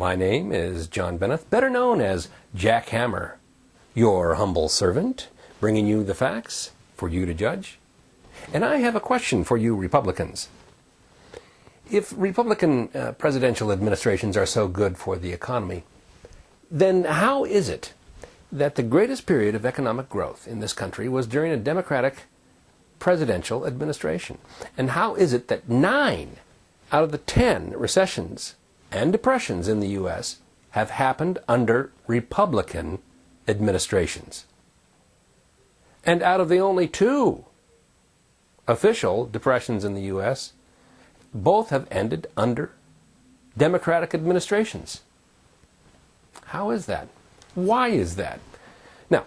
My name is John Bennett, better known as Jack Hammer, your humble servant, bringing you the facts for you to judge. And I have a question for you Republicans. If Republican presidential administrations are so good for the economy, then how is it that the greatest period of economic growth in this country was during a Democratic presidential administration? And how is it that 9 out of the 10 recessions and depressions in the U.S. have happened under Republican administrations? And out of the only 2 official depressions in the U.S., both have ended under Democratic administrations. How is that? Why is that? Now,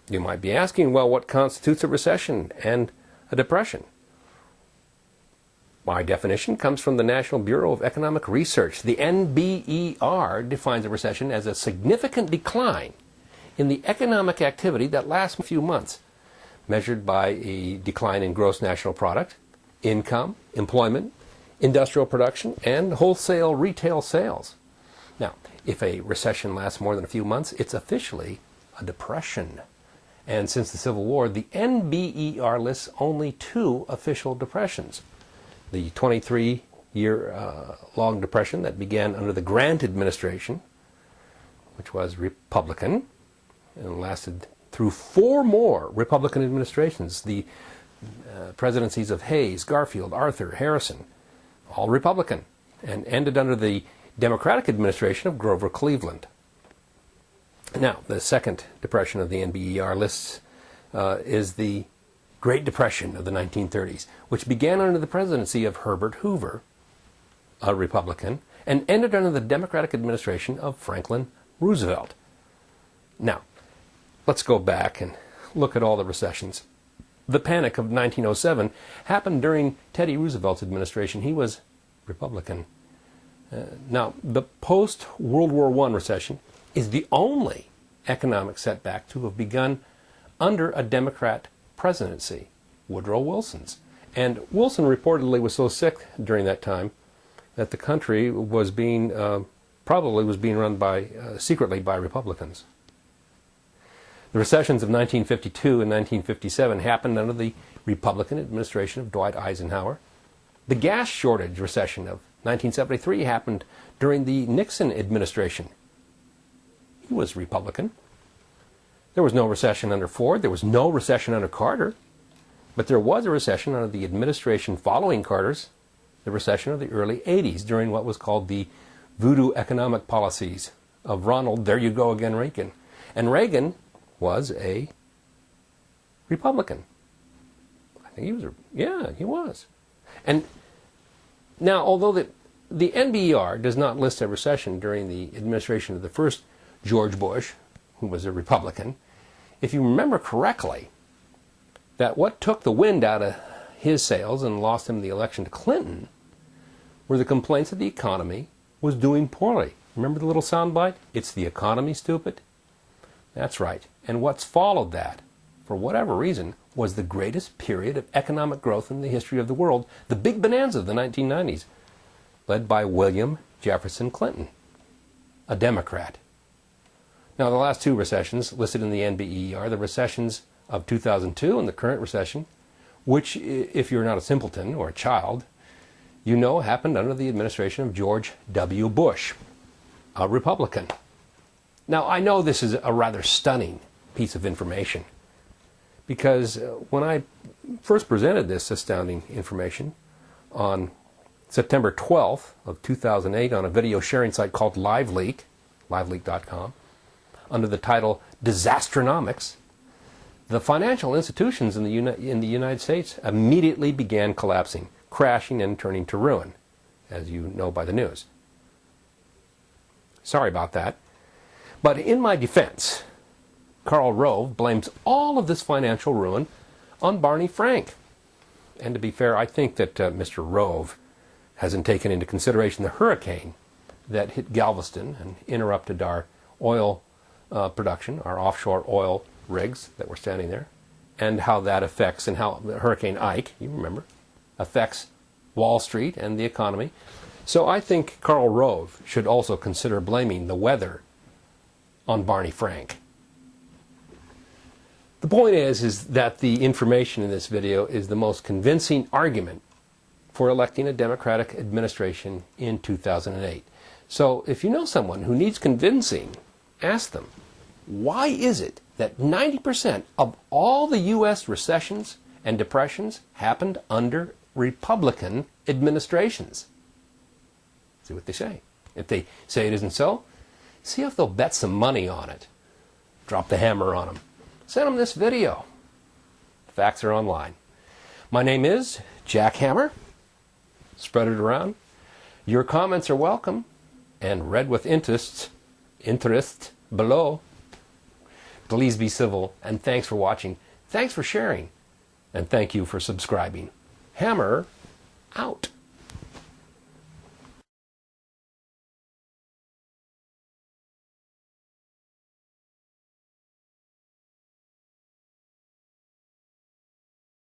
you might be asking, well, what constitutes a recession and a depression? My definition comes from the National Bureau of Economic Research. The NBER defines a recession as a significant decline in the economic activity that lasts a few months, measured by a decline in gross national product, income, employment, industrial production, and wholesale retail sales. Now, if a recession lasts more than a few months, it's officially a depression. And since the Civil War, the NBER lists only 2 official depressions. The 23-year long depression that began under the Grant administration, which was Republican, and lasted through 4 more Republican administrations. The presidencies of Hayes, Garfield, Arthur, Harrison, all Republican, and ended under the Democratic administration of Grover Cleveland. Now, the second depression of the NBER lists is the Great Depression of the 1930s, which began under the presidency of Herbert Hoover, a Republican, and ended under the Democratic administration of Franklin Roosevelt. Now, let's go back and look at all the recessions. The Panic of 1907 happened during Teddy Roosevelt's administration. He was Republican. Now, the post-World War I recession is the only economic setback to have begun under a Democrat presidency, Woodrow Wilson's. And Wilson reportedly was so sick during that time that the country was being, probably was being run by, secretly by Republicans. The recessions of 1952 and 1957 happened under the Republican administration of Dwight Eisenhower. The gas shortage recession of 1973 happened during the Nixon administration. He was Republican. There was no recession under Ford. There was no recession under Carter. But there was a recession under the administration following Carter's, the recession of the early 80s during what was called the voodoo economic policies of Ronald, there you go again, Reagan. And Reagan was a Republican. I think he was, yeah, he was. And now, although the NBER does not list a recession during the administration of the first George Bush, who was a Republican, if you remember correctly, that what took the wind out of his sails and lost him the election to Clinton were the complaints that the economy was doing poorly. Remember the little soundbite? It's the economy, stupid? That's right. And what's followed that, for whatever reason, was the greatest period of economic growth in the history of the world, the big bonanza of the 1990s, led by William Jefferson Clinton, a Democrat. Now, the last 2 recessions listed in the NBER are the recessions of 2002 and the current recession, which, if you're not a simpleton or a child, you know happened under the administration of George W. Bush, a Republican. Now, I know this is a rather stunning piece of information because when I first presented this astounding information on September 12th of 2008 on a video sharing site called LiveLeak, liveleak.com, under the title Disastronomics, the financial institutions in the United States immediately began collapsing, crashing and turning to ruin, as you know by the news. Sorry about that. But in my defense, Karl Rove blames all of this financial ruin on Barney Frank. And to be fair, I think that Mr. Rove hasn't taken into consideration the hurricane that hit Galveston and interrupted our oil production, our offshore oil rigs that were standing there, and how that affects, and how Hurricane Ike, you remember, affects Wall Street and the economy. So I think Karl Rove should also consider blaming the weather on Barney Frank. The point is that the information in this video is the most convincing argument for electing a Democratic administration in 2008. So if you know someone who needs convincing, ask them, why is it that 90% of all the U.S. recessions and depressions happened under Republican administrations? See what they say. If they say it isn't so, see if they'll bet some money on it. Drop the hammer on them. Send them this video. Facts are online. My name is Jack Hammer. Spread it around. Your comments are welcome and read with interest below. Please be civil, and thanks for watching. Thanks for sharing, and thank you for subscribing. Hammer out.